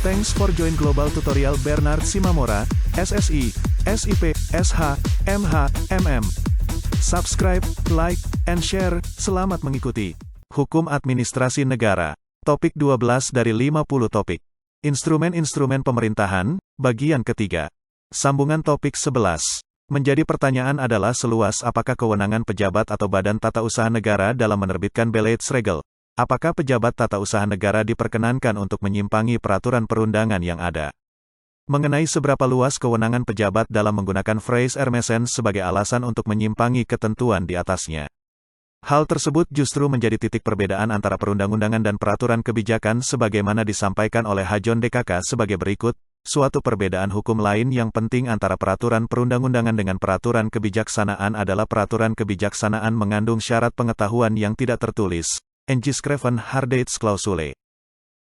Thanks for join Global Tutorial Bernard Simamora, SSI, SIP, SH, MH, MM. Subscribe, like, and share. Selamat mengikuti. Hukum Administrasi Negara. Topik 12 dari 50 topik. Instrumen-instrumen pemerintahan, bagian ketiga. Sambungan topik 11. Menjadi pertanyaan adalah seluas apakah kewenangan pejabat atau badan tata usaha negara dalam menerbitkan Beleitsregel. Apakah pejabat tata usaha negara diperkenankan untuk menyimpangi peraturan perundangan yang ada? Mengenai seberapa luas kewenangan pejabat dalam menggunakan phrase Hermesen sebagai alasan untuk menyimpangi ketentuan di atasnya. Hal tersebut justru menjadi titik perbedaan antara perundang-undangan dan peraturan kebijakan sebagaimana disampaikan oleh Hajon DKK sebagai berikut. Suatu perbedaan hukum lain yang penting antara peraturan perundang-undangan dengan peraturan kebijaksanaan adalah peraturan kebijaksanaan mengandung syarat pengetahuan yang tidak tertulis. Ingeschreven Hardeitsklausule.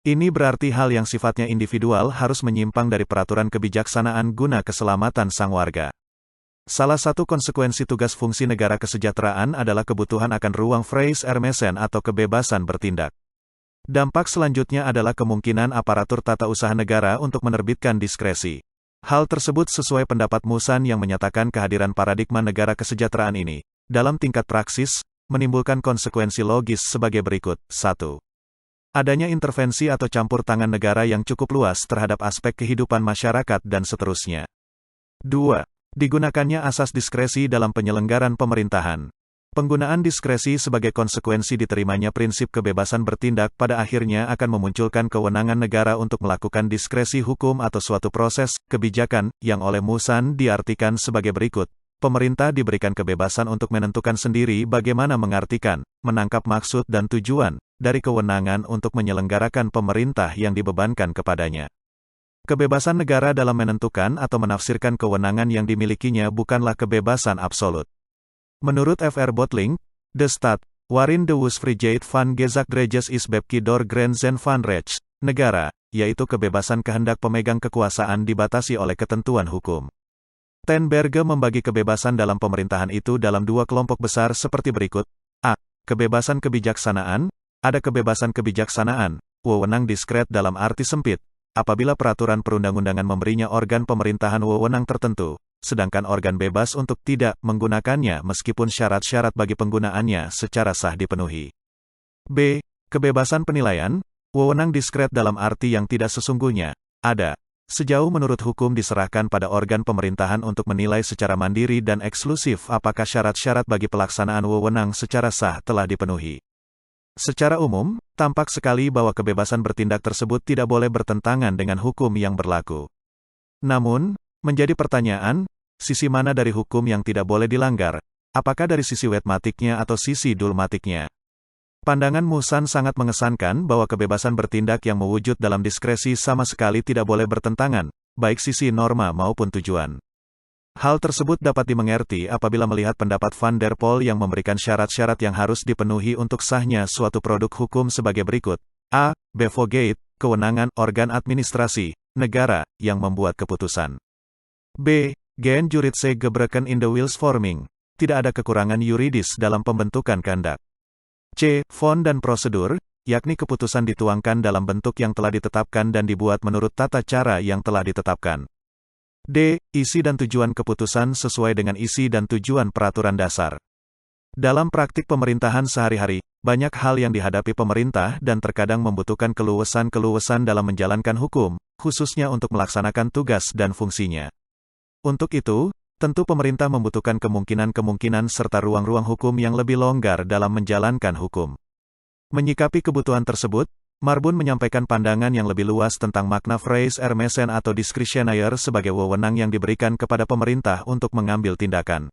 Ini berarti hal yang sifatnya individual harus menyimpang dari peraturan kebijaksanaan guna keselamatan sang warga. Salah satu konsekuensi tugas fungsi negara kesejahteraan adalah kebutuhan akan ruang phrase Hermesen atau kebebasan bertindak. Dampak selanjutnya adalah kemungkinan aparatur tata usaha negara untuk menerbitkan diskresi. Hal tersebut sesuai pendapat Musan yang menyatakan kehadiran paradigma negara kesejahteraan ini, dalam tingkat praksis, menimbulkan konsekuensi logis sebagai berikut. 1. Adanya intervensi atau campur tangan negara yang cukup luas terhadap aspek kehidupan masyarakat dan seterusnya. 2. Digunakannya asas diskresi dalam penyelenggaran pemerintahan. Penggunaan diskresi sebagai konsekuensi diterimanya prinsip kebebasan bertindak pada akhirnya akan memunculkan kewenangan negara untuk melakukan diskresi hukum atau suatu proses kebijakan yang oleh Musan diartikan sebagai berikut. Pemerintah diberikan kebebasan untuk menentukan sendiri bagaimana mengartikan, menangkap maksud dan tujuan dari kewenangan untuk menyelenggarakan pemerintah yang dibebankan kepadanya. Kebebasan negara dalam menentukan atau menafsirkan kewenangan yang dimilikinya bukanlah kebebasan absolut. Menurut Fr. Bottling, De Staat, waarin de Vrijheid van Gezagdreges is bepki door grenzen van rechts, negara, yaitu kebebasan kehendak pemegang kekuasaan dibatasi oleh ketentuan hukum. Ten Berge membagi kebebasan dalam pemerintahan itu dalam dua kelompok besar seperti berikut. A. Kebebasan kebijaksanaan. Ada kebebasan kebijaksanaan, wewenang diskret dalam arti sempit, apabila peraturan perundang-undangan memberinya organ pemerintahan wewenang tertentu, sedangkan organ bebas untuk tidak menggunakannya meskipun syarat-syarat bagi penggunaannya secara sah dipenuhi. B. Kebebasan penilaian, wewenang diskret dalam arti yang tidak sesungguhnya ada. Sejauh menurut hukum diserahkan pada organ pemerintahan untuk menilai secara mandiri dan eksklusif apakah syarat-syarat bagi pelaksanaan wewenang secara sah telah dipenuhi. Secara umum, tampak sekali bahwa kebebasan bertindak tersebut tidak boleh bertentangan dengan hukum yang berlaku. Namun, menjadi pertanyaan, sisi mana dari hukum yang tidak boleh dilanggar, apakah dari sisi wetmatiknya atau sisi dulmatiknya? Pandangan Musan sangat mengesankan bahwa kebebasan bertindak yang mewujud dalam diskresi sama sekali tidak boleh bertentangan, baik sisi norma maupun tujuan. Hal tersebut dapat dimengerti apabila melihat pendapat Van der Pol yang memberikan syarat-syarat yang harus dipenuhi untuk sahnya suatu produk hukum sebagai berikut. A. Bevoegdheid, kewenangan organ administrasi negara yang membuat keputusan. B. Geen juridische gebreken in de wilsvorming, tidak ada kekurangan yuridis dalam pembentukan kehendak. C. Fond dan prosedur, yakni keputusan dituangkan dalam bentuk yang telah ditetapkan dan dibuat menurut tata cara yang telah ditetapkan. D. Isi dan tujuan keputusan sesuai dengan isi dan tujuan peraturan dasar. Dalam praktik pemerintahan sehari-hari, banyak hal yang dihadapi pemerintah dan terkadang membutuhkan keluasan-keluasan dalam menjalankan hukum, khususnya untuk melaksanakan tugas dan fungsinya. Untuk itu, tentu pemerintah membutuhkan kemungkinan-kemungkinan serta ruang-ruang hukum yang lebih longgar dalam menjalankan hukum. Menyikapi kebutuhan tersebut, Marbun menyampaikan pandangan yang lebih luas tentang makna phrase Hermesen atau discretionaire sebagai wewenang yang diberikan kepada pemerintah untuk mengambil tindakan.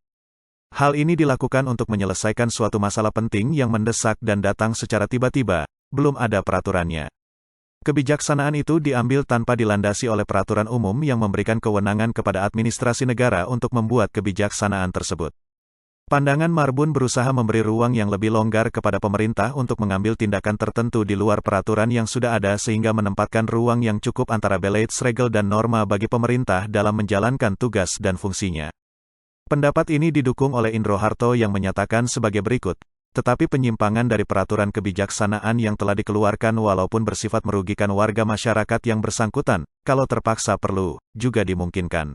Hal ini dilakukan untuk menyelesaikan suatu masalah penting yang mendesak dan datang secara tiba-tiba, belum ada peraturannya. Kebijaksanaan itu diambil tanpa dilandasi oleh peraturan umum yang memberikan kewenangan kepada administrasi negara untuk membuat kebijaksanaan tersebut. Pandangan Marbun berusaha memberi ruang yang lebih longgar kepada pemerintah untuk mengambil tindakan tertentu di luar peraturan yang sudah ada sehingga menempatkan ruang yang cukup antara Beleitsregel dan norma bagi pemerintah dalam menjalankan tugas dan fungsinya. Pendapat ini didukung oleh Indro Harto yang menyatakan sebagai berikut. tetapi penyimpangan dari peraturan kebijaksanaan yang telah dikeluarkan walaupun bersifat merugikan warga masyarakat yang bersangkutan, kalau terpaksa perlu, juga dimungkinkan.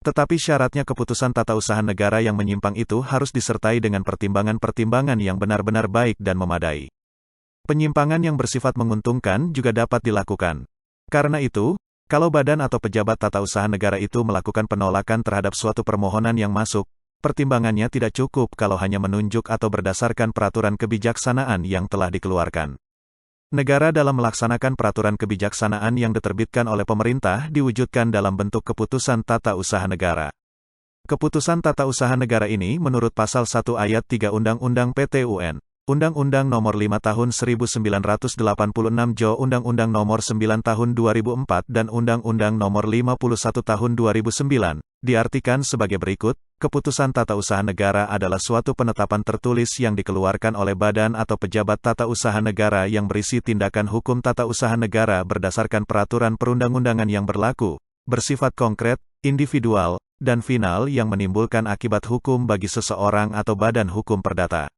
Tetapi syaratnya keputusan tata usaha negara yang menyimpang itu harus disertai dengan pertimbangan-pertimbangan yang benar-benar baik dan memadai. Penyimpangan yang bersifat menguntungkan juga dapat dilakukan. Karena itu, kalau badan atau pejabat tata usaha negara itu melakukan penolakan terhadap suatu permohonan yang masuk, pertimbangannya tidak cukup kalau hanya menunjuk atau berdasarkan peraturan kebijaksanaan yang telah dikeluarkan. Negara dalam melaksanakan peraturan kebijaksanaan yang diterbitkan oleh pemerintah diwujudkan dalam bentuk keputusan tata usaha negara. Keputusan tata usaha negara ini menurut pasal 1 ayat 3 Undang-Undang PT-UN, Undang-Undang Nomor 5 Tahun 1986 Jo Undang-Undang Nomor 9 Tahun 2004 dan Undang-Undang Nomor 51 Tahun 2009, diartikan sebagai berikut, keputusan tata usaha negara adalah suatu penetapan tertulis yang dikeluarkan oleh badan atau pejabat tata usaha negara yang berisi tindakan hukum tata usaha negara berdasarkan peraturan perundang-undangan yang berlaku, bersifat konkret, individual, dan final yang menimbulkan akibat hukum bagi seseorang atau badan hukum perdata.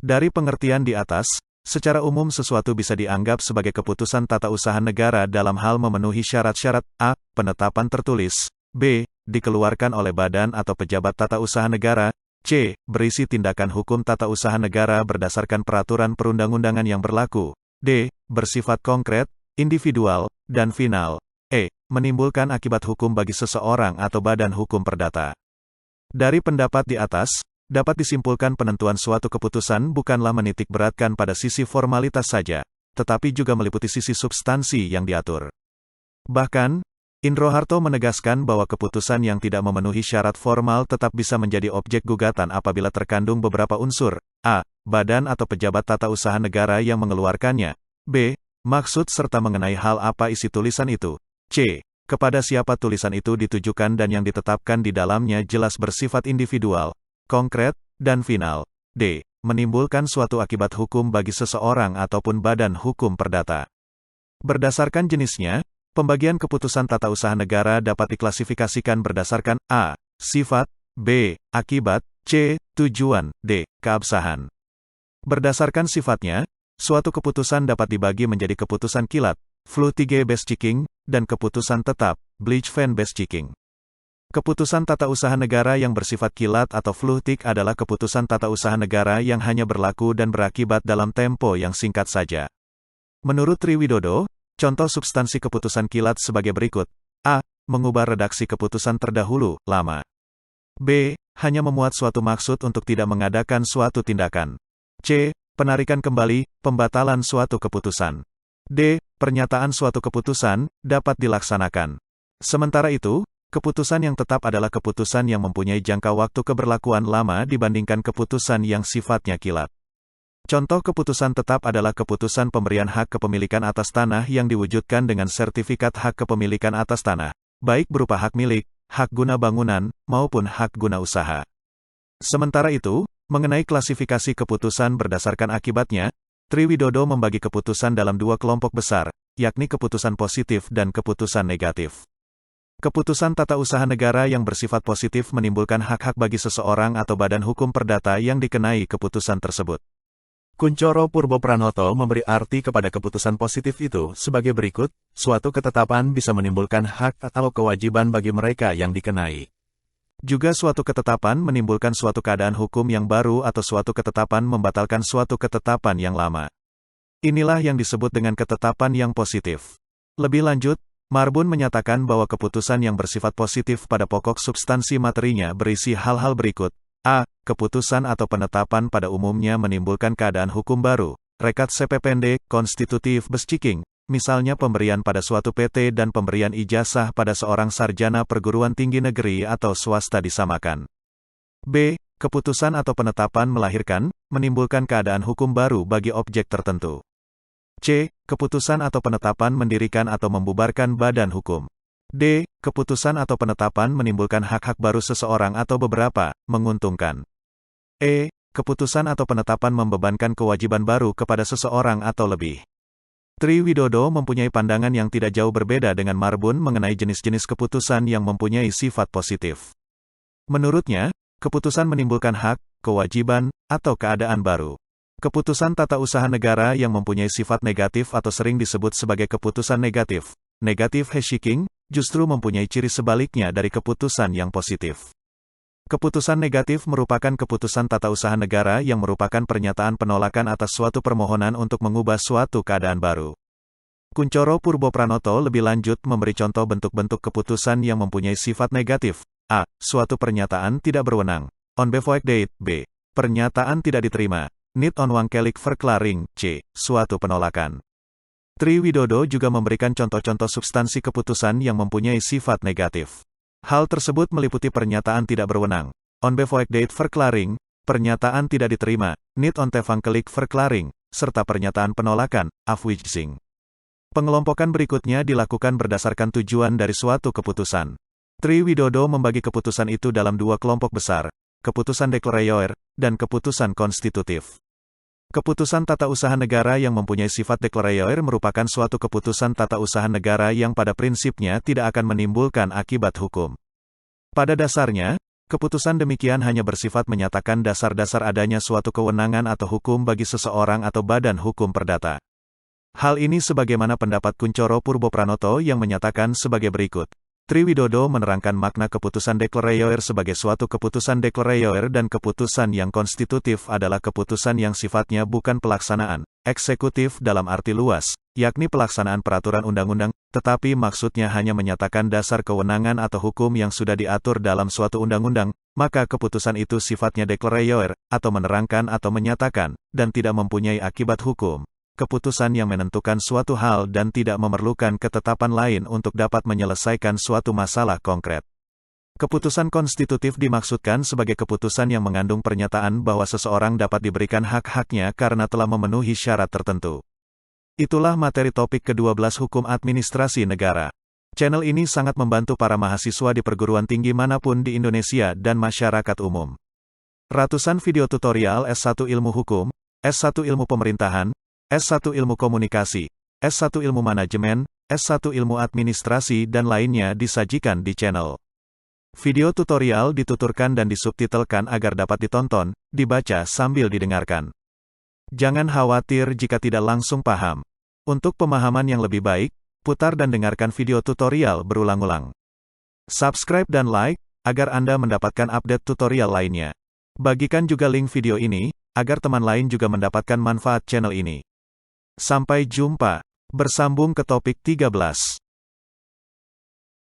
Dari pengertian di atas, secara umum sesuatu bisa dianggap sebagai keputusan tata usaha negara dalam hal memenuhi syarat-syarat a. Penetapan tertulis, b. Dikeluarkan oleh badan atau pejabat tata usaha negara, c. Berisi tindakan hukum tata usaha negara berdasarkan peraturan perundang-undangan yang berlaku, d. Bersifat konkret, individual, dan final, e. Menimbulkan akibat hukum bagi seseorang atau badan hukum perdata. Dari pendapat di atas, dapat disimpulkan penentuan suatu keputusan bukanlah menitik beratkan pada sisi formalitas saja, tetapi juga meliputi sisi substansi yang diatur. Bahkan, Indro Harto menegaskan bahwa keputusan yang tidak memenuhi syarat formal tetap bisa menjadi objek gugatan apabila terkandung beberapa unsur, a. Badan atau pejabat tata usaha negara yang mengeluarkannya, b. Maksud serta mengenai hal apa isi tulisan itu, c. Kepada siapa tulisan itu ditujukan dan yang ditetapkan di dalamnya jelas bersifat individual, konkret, dan final. D. Menimbulkan suatu akibat hukum bagi seseorang ataupun badan hukum perdata. Berdasarkan jenisnya, pembagian keputusan tata usaha negara dapat diklasifikasikan berdasarkan a. Sifat, b. Akibat, c. Tujuan, d. Keabsahan. Berdasarkan sifatnya, suatu keputusan dapat dibagi menjadi keputusan kilat, Flutige-Beschiking, dan keputusan tetap, Bleich-Van-Beschiking. Keputusan tata usaha negara yang bersifat kilat atau flutig adalah keputusan tata usaha negara yang hanya berlaku dan berakibat dalam tempo yang singkat saja. Menurut Triwidodo, contoh substansi keputusan kilat sebagai berikut. A. Mengubah redaksi keputusan terdahulu, lama. B. Hanya memuat suatu maksud untuk tidak mengadakan suatu tindakan. C. Penarikan kembali, pembatalan suatu keputusan. D. Pernyataan suatu keputusan, dapat dilaksanakan. Sementara itu, keputusan yang tetap adalah keputusan yang mempunyai jangka waktu keberlakuan lama dibandingkan keputusan yang sifatnya kilat. Contoh keputusan tetap adalah keputusan pemberian hak kepemilikan atas tanah yang diwujudkan dengan sertifikat hak kepemilikan atas tanah, baik berupa hak milik, hak guna bangunan, maupun hak guna usaha. Sementara itu, mengenai klasifikasi keputusan berdasarkan akibatnya, Triwidodo membagi keputusan dalam dua kelompok besar, yakni keputusan positif dan keputusan negatif. Keputusan tata usaha negara yang bersifat positif menimbulkan hak-hak bagi seseorang atau badan hukum perdata yang dikenai keputusan tersebut. Kunchoro Purbopranoto memberi arti kepada keputusan positif itu sebagai berikut, suatu ketetapan bisa menimbulkan hak atau kewajiban bagi mereka yang dikenai. Juga suatu ketetapan menimbulkan suatu keadaan hukum yang baru atau suatu ketetapan membatalkan suatu ketetapan yang lama. Inilah yang disebut dengan ketetapan yang positif. Lebih lanjut, Marbun menyatakan bahwa keputusan yang bersifat positif pada pokok substansi materinya berisi hal-hal berikut. A. Keputusan atau penetapan pada umumnya menimbulkan keadaan hukum baru, rekat CP konstitutif Beschiking, misalnya pemberian pada suatu PT dan pemberian ijazah pada seorang sarjana perguruan tinggi negeri atau swasta disamakan. B. Keputusan atau penetapan melahirkan, menimbulkan keadaan hukum baru bagi objek tertentu. C. Keputusan atau penetapan mendirikan atau membubarkan badan hukum. D. Keputusan atau penetapan menimbulkan hak-hak baru seseorang atau beberapa, menguntungkan. E. Keputusan atau penetapan membebankan kewajiban baru kepada seseorang atau lebih. Triwidodo mempunyai pandangan yang tidak jauh berbeda dengan Marbun mengenai jenis-jenis keputusan yang mempunyai sifat positif. Menurutnya, Keputusan menimbulkan hak, kewajiban, atau keadaan baru. Keputusan tata usaha negara yang mempunyai sifat negatif atau sering disebut sebagai keputusan negatif. Negative shaking, justru mempunyai ciri sebaliknya dari keputusan yang positif. Keputusan negatif merupakan keputusan tata usaha negara yang merupakan pernyataan penolakan atas suatu permohonan untuk mengubah suatu keadaan baru. Kunchoro Purbopranoto lebih lanjut memberi contoh bentuk-bentuk keputusan yang mempunyai sifat negatif. A. Suatu pernyataan tidak berwenang. Onbevoegdheid. B. Pernyataan tidak diterima. Niet onwangkelijk verklaring. C. Suatu penolakan. Tri Widodo juga memberikan contoh-contoh substansi keputusan yang mempunyai sifat negatif. Hal tersebut meliputi pernyataan tidak berwenang. Onbevoegdheid verklaring. Pernyataan tidak diterima. Niet ontoegankelijk verklaring. Serta pernyataan penolakan. Afwijzing. Pengelompokan berikutnya dilakukan berdasarkan tujuan dari suatu keputusan. Tri Widodo membagi keputusan itu dalam dua kelompok besar, keputusan declaraior, dan keputusan konstitutif. Keputusan tata usaha negara yang mempunyai sifat declaraior merupakan suatu keputusan tata usaha negara yang pada prinsipnya tidak akan menimbulkan akibat hukum. Pada dasarnya, keputusan demikian hanya bersifat menyatakan dasar-dasar adanya suatu kewenangan atau hukum bagi seseorang atau badan hukum perdata. Hal ini sebagaimana pendapat Kunchoro Purbopranoto yang menyatakan sebagai berikut. Tri Widodo menerangkan makna keputusan declaraior sebagai suatu keputusan declaraior dan keputusan yang konstitutif adalah keputusan yang sifatnya bukan pelaksanaan, eksekutif dalam arti luas, yakni pelaksanaan peraturan undang-undang, tetapi maksudnya hanya menyatakan dasar kewenangan atau hukum yang sudah diatur dalam suatu undang-undang, maka keputusan itu sifatnya declaraior, atau menerangkan atau menyatakan, dan tidak mempunyai akibat hukum. Keputusan yang menentukan suatu hal dan tidak memerlukan ketetapan lain untuk dapat menyelesaikan suatu masalah konkret. Keputusan konstitutif dimaksudkan sebagai keputusan yang mengandung pernyataan bahwa seseorang dapat diberikan hak-haknya karena telah memenuhi syarat tertentu. Itulah materi topik ke-12 Hukum Administrasi Negara. Channel ini sangat membantu para mahasiswa di perguruan tinggi manapun di Indonesia dan masyarakat umum. Ratusan video tutorial S1 Ilmu Hukum, S1 Ilmu Pemerintahan, S1 Ilmu Komunikasi, S1 Ilmu Manajemen, S1 Ilmu Administrasi dan lainnya disajikan di channel. Video tutorial dituturkan dan disubtitelkan agar dapat ditonton, dibaca sambil didengarkan. Jangan khawatir jika tidak langsung paham. Untuk pemahaman yang lebih baik, putar dan dengarkan video tutorial berulang-ulang. Subscribe dan like, agar Anda mendapatkan update tutorial lainnya. Bagikan juga link video ini, agar teman lain juga mendapatkan manfaat channel ini. Sampai jumpa. Bersambung ke topik 13.